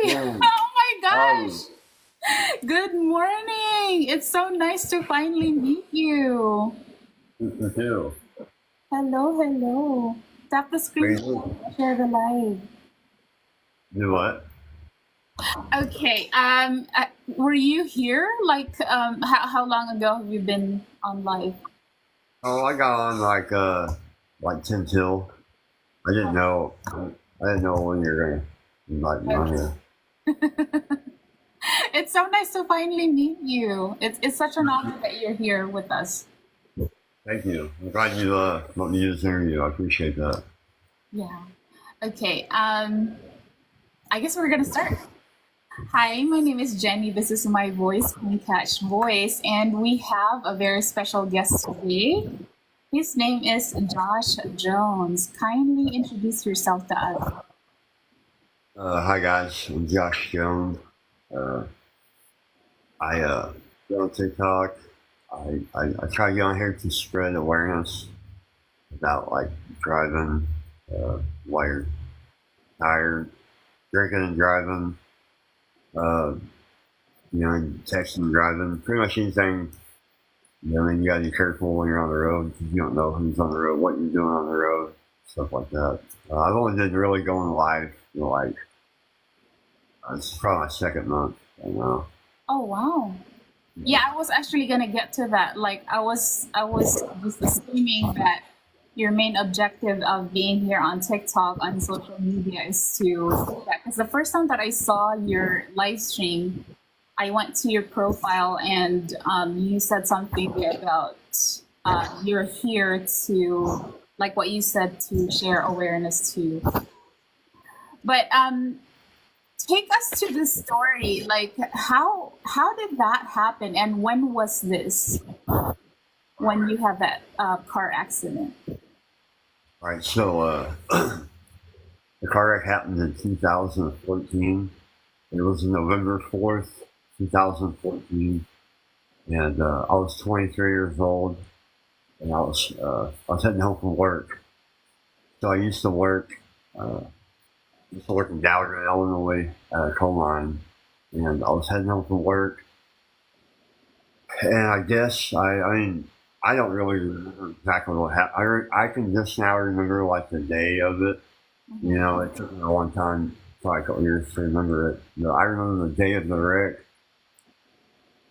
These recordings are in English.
Hi! Yeah. Oh my Oh, gosh! Good morning! It's so nice to finally meet you. me too. Hello, hello. Tap the screen Crazy. to share the live. Do what? Okay, were you here? Like, how long ago have you been on live? Oh, I got on like 10 till. I didn't know. I didn't know when you were gonna invite me on Okay. here. It's so nice to finally meet you. It's such an honor that you're here with us. Thank you. I'm glad you let me use this interview. I appreciate that. Yeah. Okay, I guess we're gonna start. Hi, my name is Jenny. This is my voice, Queen Catch Voice, and we have a very special guest today. His name is Josh Jones. Kindly introduce yourself to us. Hi guys, I'm Josh Jones. Uh, I go on TikTok. I try to get on here to spread awareness about like driving, while you're tired, drinking and driving. Uh, texting and driving, pretty much anything. You gotta be careful when you're on the road because you don't know who's on the road, what you're doing on the road, stuff like that. I've only been really going live, it's probably my second month right now. Oh wow. Yeah, I was actually gonna get to that. Like I was just assuming that your main objective of being here on TikTok on social media is to because the first time that I saw your live stream, I went to your profile and you said something there about you're here to like what you said to share awareness to. But take us to the story. Like how did that happen and when was this when you had that car accident? All right, so the car wreck happened in 2014. It was November 4th, 2014, and I was 23 years old, and I was heading home from work. So I uh, used to work in Gallagher, Illinois, at a coal mine, and I was heading home from work. And I guess I mean, I don't really remember exactly what happened. I can just now remember like the day of it. Mhm. It took me a long time, probably a couple years to remember it. But I remember the day of the wreck,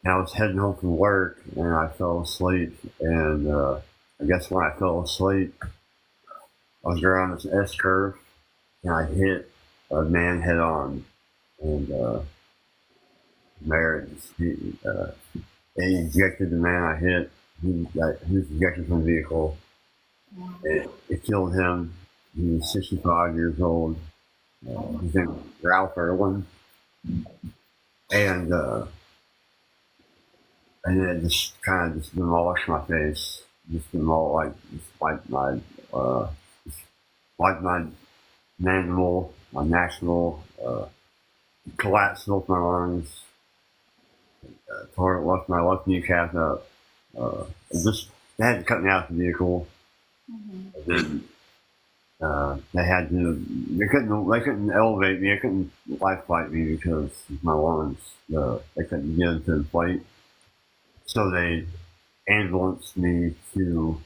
and I was heading home from work, and I fell asleep. And I guess when I fell asleep, I was around this S curve, and I hit a man head on, and there it ejected the man I hit. He was ejected from the vehicle. It killed him. He was 65 years old. His name was Ralph Irwin, and and then it just kind of just demolished my face. Just demolished uh, like my mandible, my maximal, collapsed both my lungs, left my left kneecap up. Just they had to cut me out of the vehicle. Mhm. And then they couldn't elevate me. They couldn't life flight me because my lungs. They couldn't get into the plate. So they ambulanced me to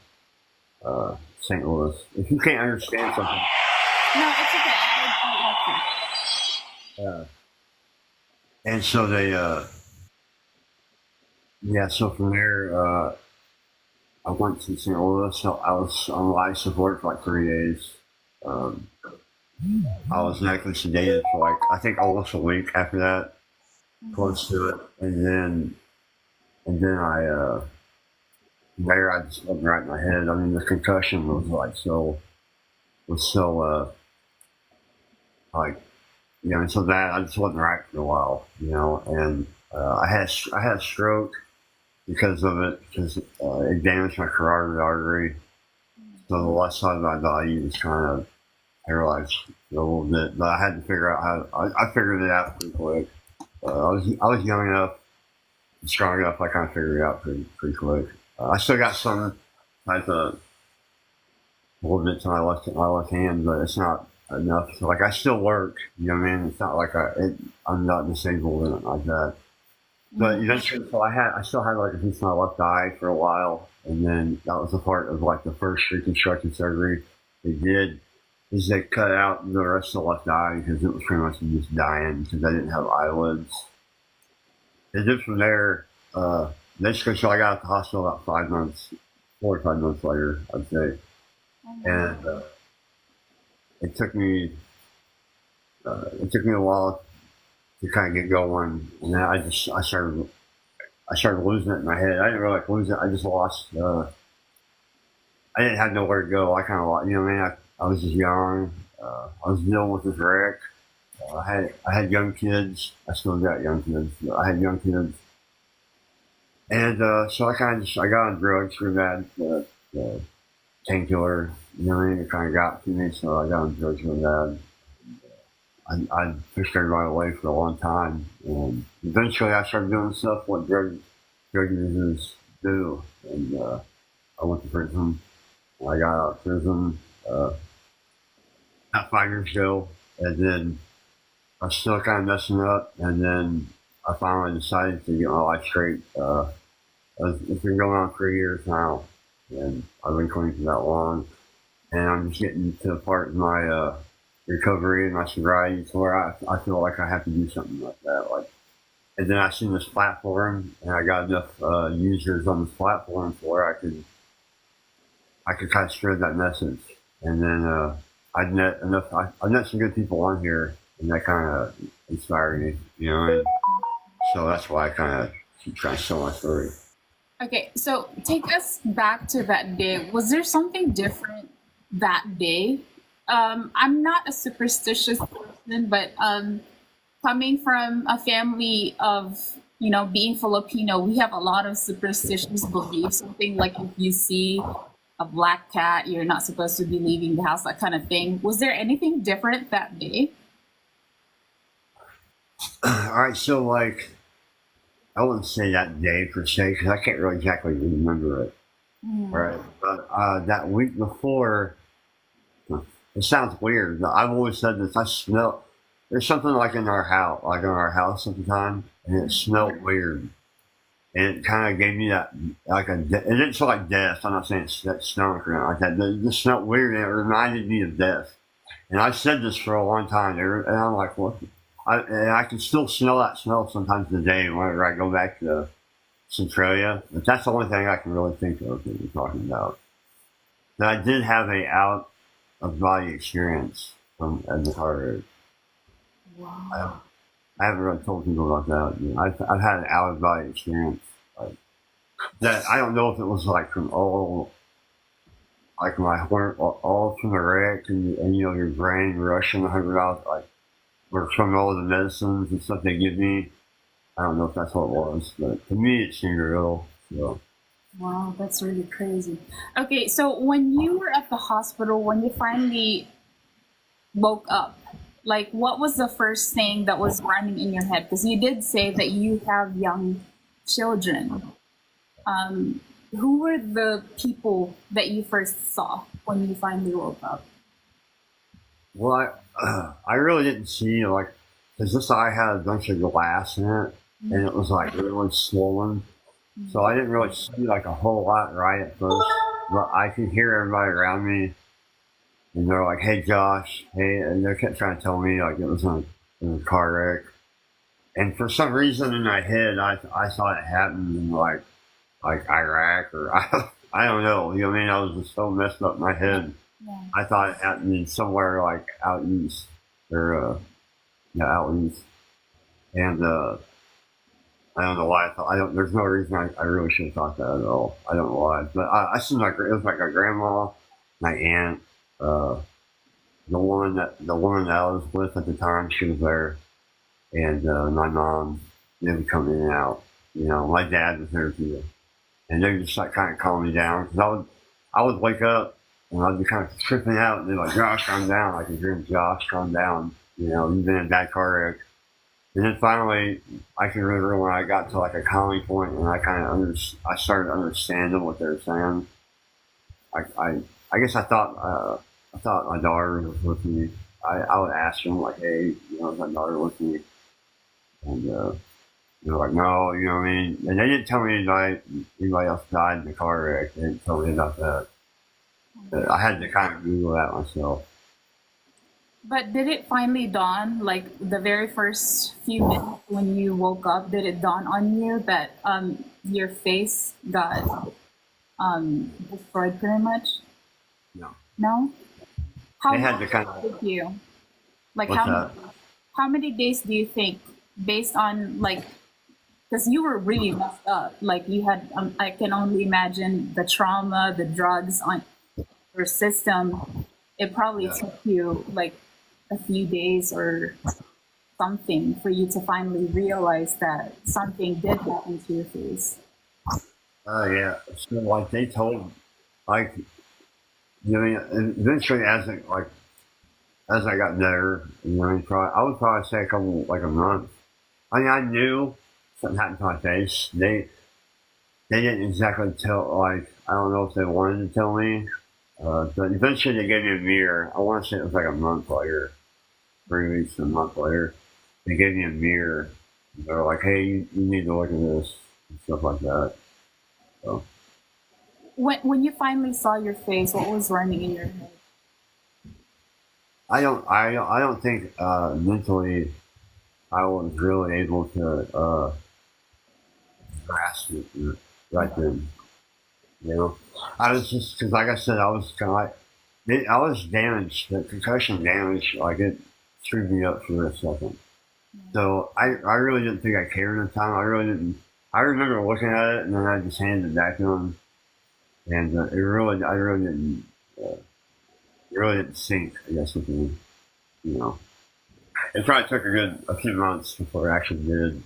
St. Louis. If you can't understand something, No, it's okay. I uh, and so they, yeah. So from there, I went to St. Louis. So I was on life support for like 3 days. Um, I was medically sedated for like I think almost a week after that, Mhm. close to it, and then I just wasn't right in my head. I mean, the concussion was so like and so that I just wasn't right for a while, and I had a stroke because of it because it damaged my carotid artery. So the left side of my body was kind of paralyzed a little bit, but I had to figure out I figured it out pretty quick. I was young enough, and strong enough. I kind of figured it out pretty quick. I still got some type of movement to my left hand, but it's not. enough. So like I still work. You know what I mean? It's not like I'm not disabled or anything like that. But eventually, so I still had like a piece of my left eye for a while, and then that was a part of like the first reconstructive surgery they did. Is they cut out the rest of the left eye because it was pretty much just dying because I didn't have eyelids. And then from there, basically, so I got out of the hospital about 5 months, 4 or 5 months later, I'd say, and it took me it took me a while to kind of get going, and then I started losing it in my head. I didn't really like lose it. I just lost. I didn't have nowhere to go. I kind of lost. You know what I mean? I was just young. I was dealing with this wreck. I had young kids. I still got young kids. But I had young kids, and so I kind of just I got on drugs for that painkiller. You know what I mean? It kind of got to me, so I got on drugs for that. I pushed everybody away for a long time, and eventually I started doing stuff what drug users do, and I went to prison. I got out of prison about 5 years ago, and then I was still kind of messing up, and then I finally decided to get my life straight. It's been going on 3 years now, and I've been clean for that long, and I'm just getting to the part of my recovery and my sobriety to where I feel like I have to do something like that. Like, and then I seen this platform, and I got enough users on this platform to where I could kind of spread that message. And then I've met some good people on here, and that kind of inspired me, you know. And so that's why I kind of keep trying to tell my story. Okay, so take us back to that day. Was there something different that day? I'm not a superstitious person, but coming from a family of, being Filipino, we have a lot of superstitious beliefs. Something like if you see a black cat, you're not supposed to be leaving the house, that kind of thing. Was there anything different that day? All right, so like I wouldn't say that day per se because I can't really exactly remember it. Right, but that week before, it sounds weird. But I've always said this. I smell. There's something like in our house, sometime, and it smelled weird. And it kind of gave me that, it didn't smell like death. I'm not saying it's that stomach or anything like that. But it just smelled weird, and it reminded me of death. And I said this for a long time, and I'm like, what? And I can still smell that smell sometimes today whenever I go back to Centralia. But that's the only thing I can really think of that you're talking about. But I did have a out of body experience from the car wreck. Wow. I haven't really told people about that. You know, I've had an out of body experience like that. I don't know if it was like from all like my heart, all from the wreck, and your brain rushing 100 miles, like or from all the medicines and stuff they give me. I don't know if that's what it was, but to me it seemed real. So. Wow, that's really crazy. Okay, so when you were at the hospital, when you finally woke up, like what was the first thing that was running in your head? Because you did say that you have young children. Who were the people that you first saw when you finally woke up? Well, I really didn't see like because this eye had a bunch of glass in it, and it was like really swollen. So I didn't really see like a whole lot right at first, but I could hear everybody around me, and they're like, "Hey, Josh, hey," and they kept trying to tell me like it was a car wreck. And for some reason in my head, I saw it happen in like Iraq or I don't know. You know what I mean? I was just so messed up in my head. Yeah. I thought it happened in somewhere like out east or out east, and I don't know why I thought. I don't. There's no reason I really should have thought that at all. I don't know why, but I seemed like it was like a grandma, my aunt, the woman that I was with at the time. She was there, and my mom. They would come in and out. You know, my dad was there too, and they would just like kind of calm me down because I would wake up and I'd be kind of tripping out, and they're like, "Josh, calm down." I could hear him, "Josh, calm down." You know, you've been in a bad car wreck. And then finally, I can remember when I got to like a calming point, and I kind of I started understanding what they were saying. I guess I thought my daughter was with me. I would ask them like, hey, is my daughter with me? And they're like, no, what I mean? And they didn't tell me anybody else died in the car wreck. They didn't tell me about that. But I had to kind of Google that myself. But did it finally dawn, like the very first few minutes when you woke up, did it dawn on you that your face got destroyed pretty much? No. No? How They had long to kind did of, you? Like what's that? how many days do you think, based on like, because you were really messed up, like you had, I can only imagine the trauma, the drugs on your system. It probably Yeah. took you like a few days or something for you to finally realize that something did happen to your face. Oh, yeah. So, like, they told, like, and eventually as I got better, I would probably say a month. I mean, I knew something happened to my face. They didn't exactly tell, like, I don't know if they wanted to tell me, but eventually they gave me a mirror. I want to say it was like a month later, 3 weeks, a month later. They gave me a mirror. They were like, hey, you need to look at this, and stuff like that. So, When you finally saw your face, what was running in your head? I don't think, mentally I was really able to, grasp it right then. I was just because, like I said, I was kind of like I was damaged. The concussion damage, like it screwed me up for a second. So I really didn't think I cared at the time. I really didn't. I remember looking at it and then I just handed it back to him, and I really didn't. It really didn't sink. I guess with me, you know. It probably took a few months before it actually did.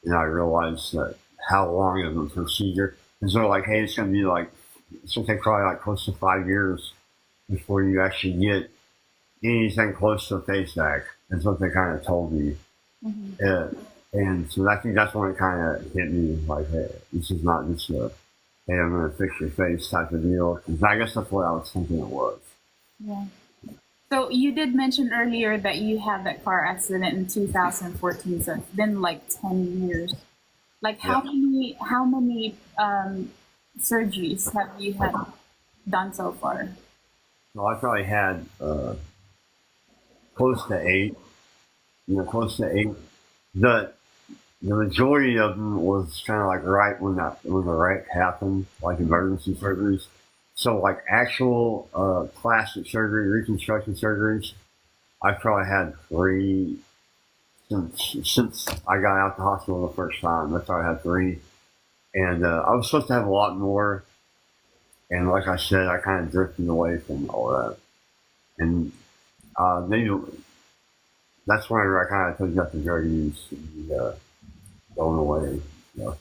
And I realized that how long of a procedure. And so like, hey, it's gonna take probably like close to 5 years before you actually get anything close to a face back. That's what they kind of told me. Uh, and so I think that's when it kind of hit me like, hey, this is not just a, hey, I'm gonna fix your face type of deal. 'Cause I guess that's what I was thinking it was. Yeah. So you did mention earlier that you had that car accident in 2014. So it's been like 10 years. Like Yeah. how many surgeries have you had done so far? So I probably had close to eight. Close to eight. The the majority of them was kind of like right when the wreck happened, like emergency surgeries. So like actual plastic surgery, reconstruction surgeries, I probably had three since I got out the hospital the first time. I probably had three, and I was supposed to have a lot more. And like I said, I kind of drifted away from all that, and maybe that's whenever I kind of took up the drug use and going away. So.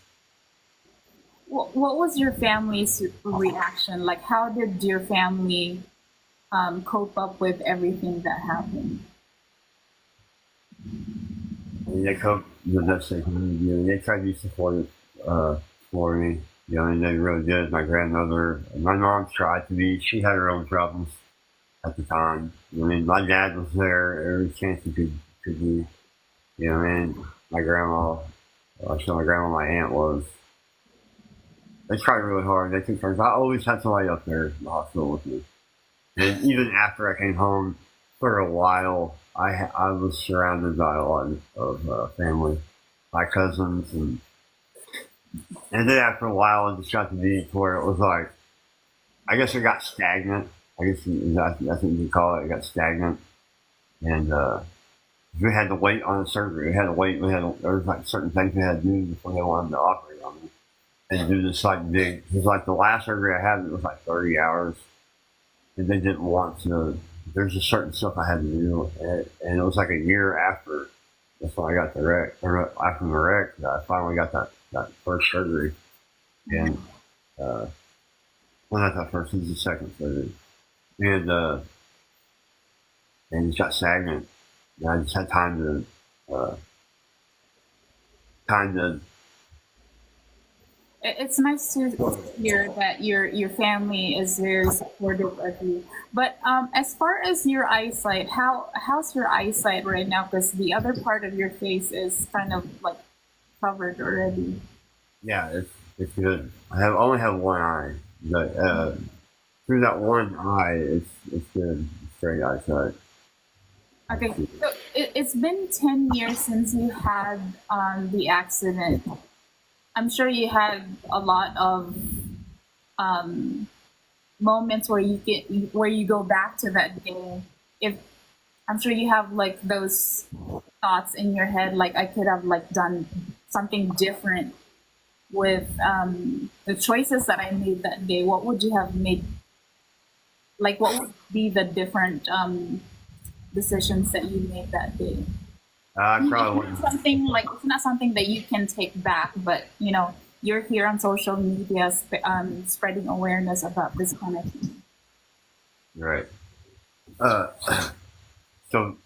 What was your family's reaction? Like, how did your family cope up with everything that happened? And they cope the best they can. They tried to be supportive for me. And they really did. My grandmother, and my mom tried to be. She had her own problems at the time. My dad was there every chance he could be. My grandma, my grandma, my aunt was. They tried really hard. They took turns. I always had somebody up there in the hospital with me. And even after I came home, for a while, I was surrounded by a lot of family, my cousins, and then after a while, it just got to be to where it was like, I guess it got stagnant. I guess that's what you call it. It got stagnant, and we had to wait on the surgery. We had to wait. There was like certain things we had to do before they wanted to operate on me, and do this like big. Because like the last surgery I had, it was like 30 hours, and they didn't want to. There's just certain stuff I had to do, and it was like a year after. That's when I got the wreck, or after the wreck, I finally got that first surgery, and well, not that first, it was the second surgery, and it got stagnant. And I just had time to It's nice to hear that your family is very supportive of you. But as far as your eyesight, how's your eyesight right now? Because the other part of your face is kind of like covered already. Yeah, it's good. I have only have one eye, but through that one eye, it's good. It's great eyesight. Okay, so it's been 10 years since you had the accident. I'm sure you had a lot of moments where you go back to that day. If I'm sure you have like those thoughts in your head, like I could have like done something different with the choices that I made that day. What would you have made? Like, what would be the different decisions that you made that day? I It's probably not wouldn't. something like it's not something that you can take back, but you're here on social media spreading awareness about this kind of thing. Right. Uh, so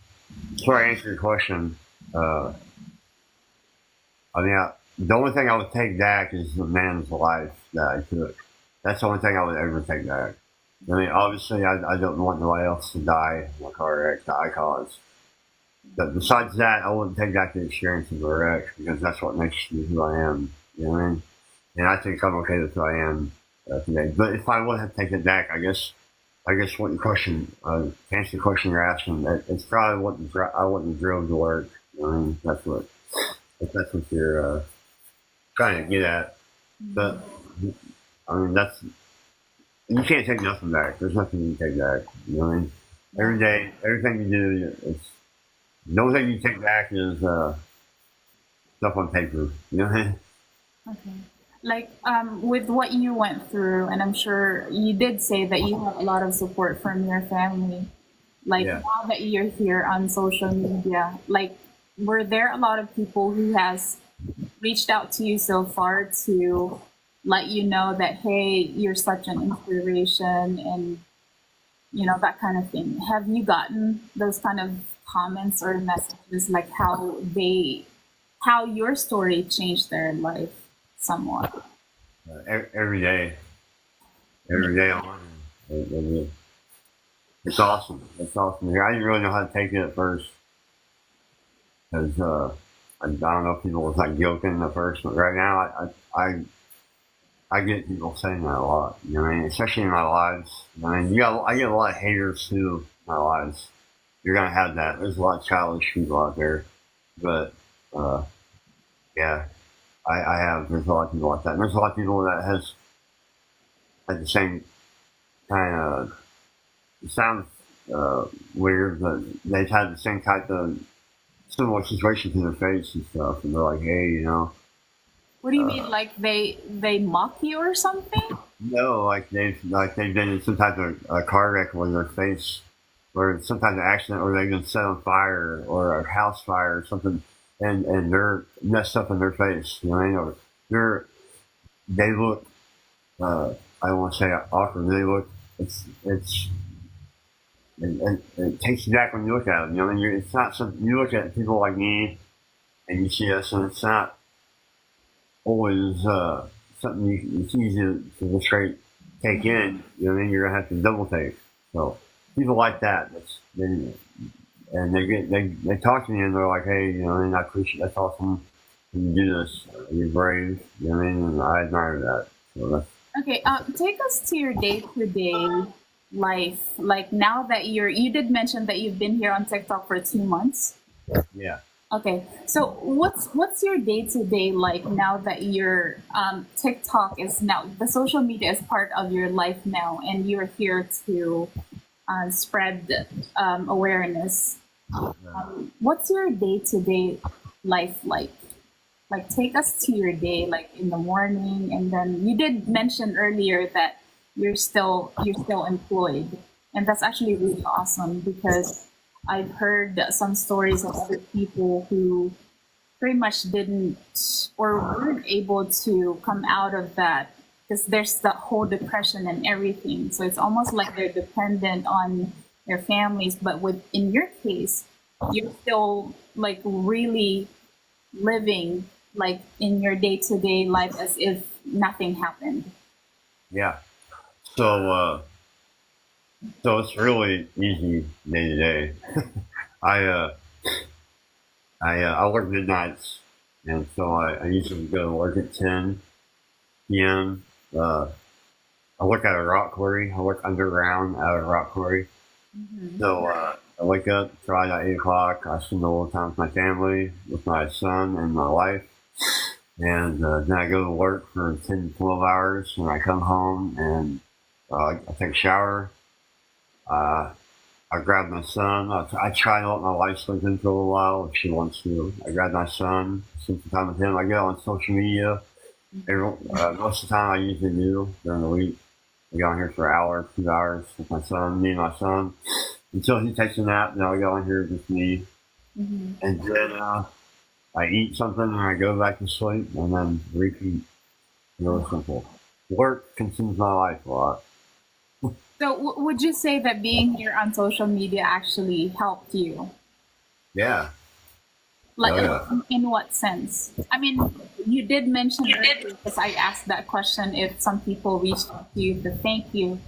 before I answer your question, uh, the only thing I would take back is the man's life that I took. That's the only thing I would ever take back. I mean, obviously, I don't want nobody else to die in a car wreck that I caused. But besides that, I wouldn't take back the experience of the wreck because that's what makes me who I am. You know what I mean? And I think I'm okay with who I am today. But if I would have taken it back, I guess what your question, to answer the question you're asking, it's probably I wouldn't drove to work. You know what I mean? If that's what you're trying to get at. But I mean, you can't take nothing back. There's nothing you can take back. You know what I mean? Yeah. Every day, everything you do, the only thing you take back is stuff on paper. You know what I mean? Okay. Like with what you went through, and I'm sure you did say that you have a lot of support from your family. Like Yeah. now that you're here on social media, like were there a lot of people who has reached out to you so far to let you know that hey, you're such an inspiration and that kind of thing? Have you gotten those kind of comments or messages like how your story changed their life somewhat? Every day, every day I'm learning. It's awesome. It's awesome. I didn't really know how to take it at first because I don't know if people was like joking at first, but right now I get people saying that a lot. You know what I mean? Especially in my lives. I mean, I get a lot of haters too in my lives. You're gonna have that. There's a lot of childish people out there, but uh, yeah, I have. There's a lot of people like that. And there's a lot of people that has had the same kind of it sounds weird, but they've had the same type of similar situations in their face and stuff, and they're like, hey, What do you mean, like they mock you or something? no, like they've been in some type of car wreck where their face, or some type of accident, or they've been set on fire or a house fire or something, and they're messed up in their face. You know what I mean? Or they look. I don't want to say awkward. They look. It's and it takes you back when you look at them. You know, what I mean, it's not something you look at people like me and you see us, and it's not always something it's easy to go straight take in. You know, what I mean, you're gonna have to double take. So people like that. And they talk to me and they're like, hey, and I appreciate that's awesome. You do this. You're brave. You know what I mean? And I admire that. So that's Okay, take us to your day-to-day life. Like now that you did mention that you've been here on TikTok for 2 months. yeah. Okay, so what's your day-to-day like now that your TikTok is now the social media is part of your life now, and you're here to spread awareness. What's your day-to-day life like? Like take us to your day, like in the morning, and then you did mention earlier that you're still employed, and that's actually really awesome because I've heard some stories of other people who pretty much didn't or weren't able to come out of that because there's that whole depression and everything. So it's almost like they're dependent on their families. But in your case, you're still like really living like in your day-to-day life as if nothing happened. Yeah. So, so it's really easy day to day. I, uh, I work midnights, and so I usually go to work at 10 p.m. Uh, I work at a rock quarry. I work underground at a rock quarry. Hmm. So I wake up, try at 8 o'clock. I spend a little time with my family, with my son and my wife. And then I go to work for 10 to 12 hours, and I come home and I take a shower. Uh, I grab my son. I try to let my wife sleep in for a little while if she wants to. I grab my son, spend some time with him. I get on social media. Most of the time, I usually do during the week. I go on here for an hour, 2 hours with my son, me and my son, until he takes a nap. Then I go on here with me, Hmm. and then I eat something and I go back to sleep, and then repeat. Really simple. Work consumes my life a lot. So, would you say that being here on social media actually helped you? Yeah. Like, Oh yeah. in what sense? I mean, you did mention earlier, because I asked that question, if some people reached out to you to thank you,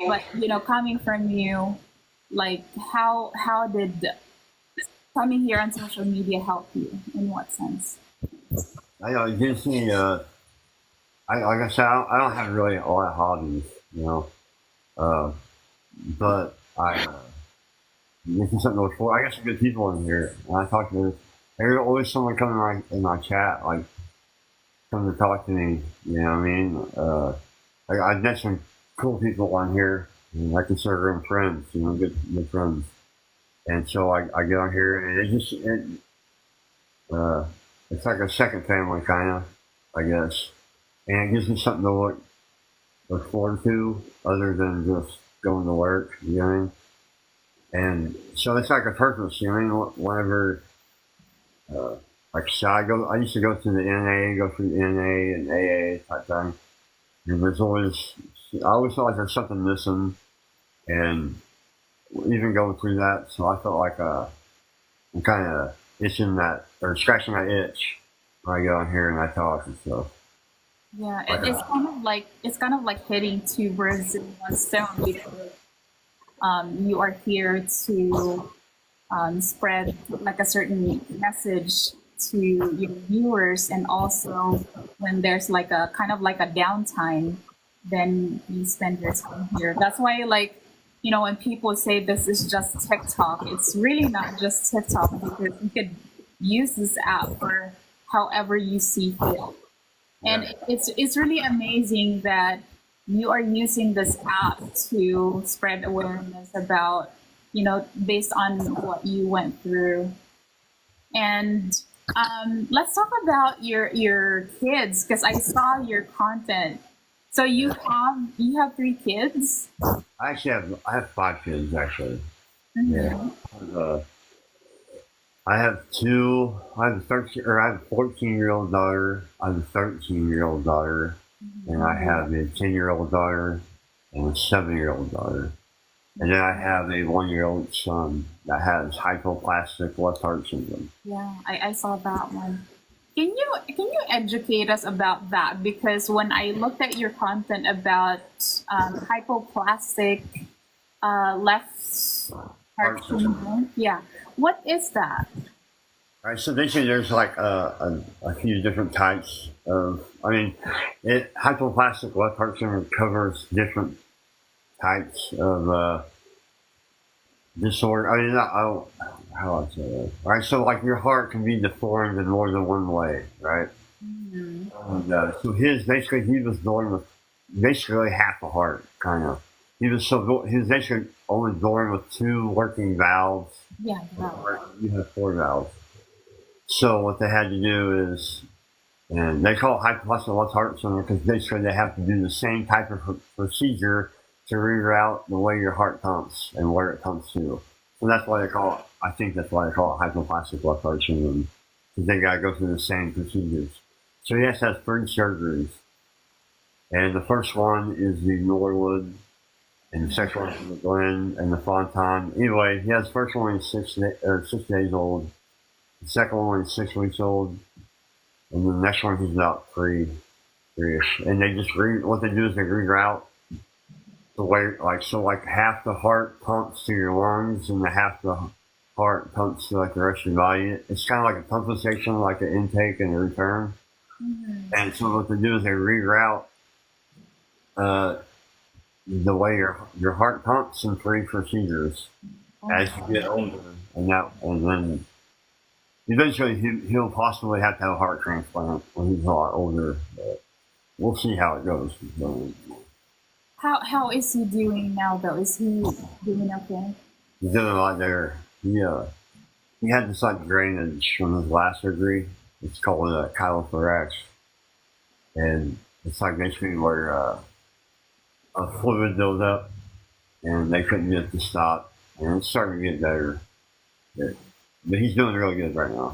but coming from you, like, how did coming here on social media help you? In what sense? I know it gives me. Like I said, I don't have really a lot of hobbies, you know. Uh, but this is something to look for. I got some good people in here, and I talk to. There's always someone coming in my chat, like come to talk to me. You know what I mean? I've met some cool people on here, and I consider them friends. You know, good friends. And so I get on here, and uh, it's like a second family, kind of, I guess. And it gives me something to look forward to, other than just going to work. You know what I mean? And so it's like a purpose. You know what I mean? Whenever, uh, like so I used to go to the NA, go through the NA and AA type thing. And I always felt like there's something missing, and even going through that, so I felt like I'm kind of itching that or scratching that itch when I go in here and I talk and stuff. Yeah, Like, it's kind of like hitting two birds in one stone, because you are here to spread like a certain message to your viewers, and also when there's like a kind of like a downtime, then you spend your time here. That's why, like, when people say this is just TikTok, it's really not just TikTok, because you could use this app for however you see fit. yeah, And it's really amazing that you are using this app to spread awareness about, based on what you went through. And let's talk about your kids, because I saw your content. So you have 3 kids. I have 5 kids actually. Yeah. Hmm. Uh, I have two. I have a 13, or I have a 14-year-old daughter. I have a 13-year-old daughter, and I have a 10-year-old daughter and a 7-year-old daughter. And then I have a 1-year-old son that has hypoplastic left heart syndrome. Yeah, I saw that one. Can you educate us about that? Because when I looked at your content about hypoplastic left heart Heart syndrome. syndrome, yeah, what is that? All right, so basically, there's like a few different types of. I mean, hypoplastic left heart syndrome covers different types of disorder. I mean, how do I say that? All right, so like your heart can be deformed in more than one way, right? Hmm. And so he was born with basically half a heart, kind of. He was basically only born with 2 working valves. Yeah, yeah. You have 4 valves. So what they had to do is, and they call it hypoplastic left heart syndrome because basically they have to do the same type of procedure to reroute the way your heart pumps and where it pumps to. So that's why they call it. I think that's why they call it hypoplastic left heart syndrome, because they got to go through the same procedures. So he has to have 3 surgeries, and the first one is the Norwood, and the second one is the Glen and the Fontan. Anyway, he has the first one when he's 6 days old. The second one when he's 6 weeks old, and the next one he's about three And they just what they do is they reroute the way, like half the heart pumps to your lungs and the half the heart pumps to like the rest of your body. It's kind of like a pumping station, like an intake and a return. Mm-hmm. And so what they do is they reroute the way your heart pumps in 3 procedures as you get older, and then eventually he'll possibly have to have a heart transplant when he's a lot older. But we'll see how it goes. How is he doing now though? Is he doing okay? He's doing a lot better. He had this like drainage from his last surgery. It's called chylothorax, and it's like basically where a fluid builds up, and they couldn't get it to stop, and it's starting to get better. But he's doing really good right now.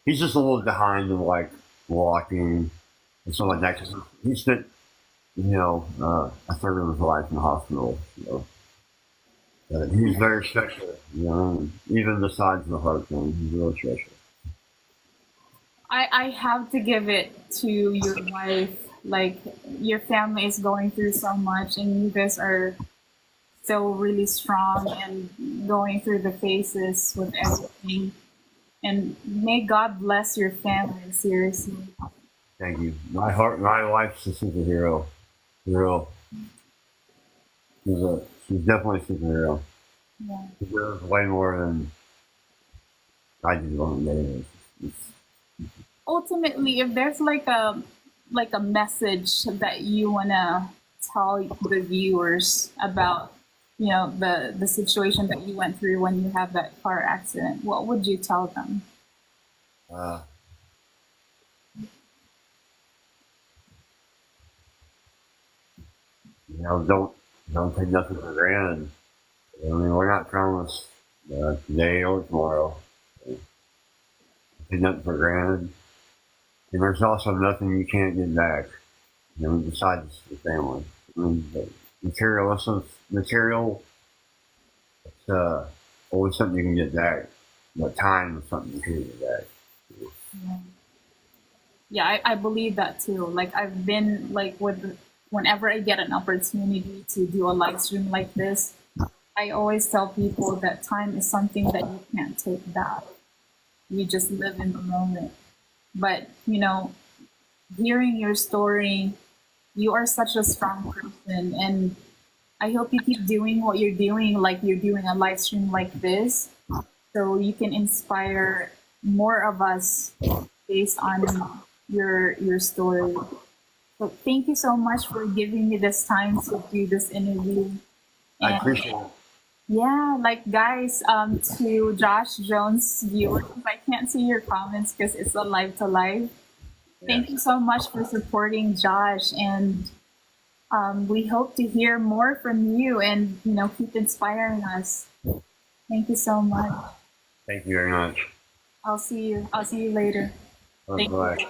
He's just a little behind in like walking and stuff like that because he spent, a third of his life in the hospital. So. He's very special, even besides the heart thing, he's really special. I have to give it to your wife. Like, your family is going through so much, and you guys are so really strong and going through the phases with everything. And may God bless your family, seriously. Thank you. My wife's a superhero. Real. She's definitely a superhero. Yeah. She does way more than I do on a daily basis. Ultimately, if there's like a message that you wanna tell the viewers about, the situation that you went through when you had that car accident, what would you tell them? Don't take nothing for granted. I mean, we're not promised today or tomorrow. Take nothing for granted. And there's also nothing you can't get back, besides the family. I mean, material, it's always something you can get back. But time is something you can't get back. Yeah, I believe that too. Like, I've been like whenever I get an opportunity to do a live stream like this, I always tell people that time is something that you can't take back. You just live in the moment. But, hearing your story, you are such a strong person. And I hope you keep doing what you're doing, like you're doing a live stream like this, so you can inspire more of us based on your story. So thank you so much for giving me this time to do this interview. I appreciate it. Yeah, like guys, to Josh Jones viewers, I can't see your comments because it's a live to live. Thank you so much for supporting Josh, and we hope to hear more from you and keep inspiring us. Thank you so much. Thank you very much. I'll see you later. Bye.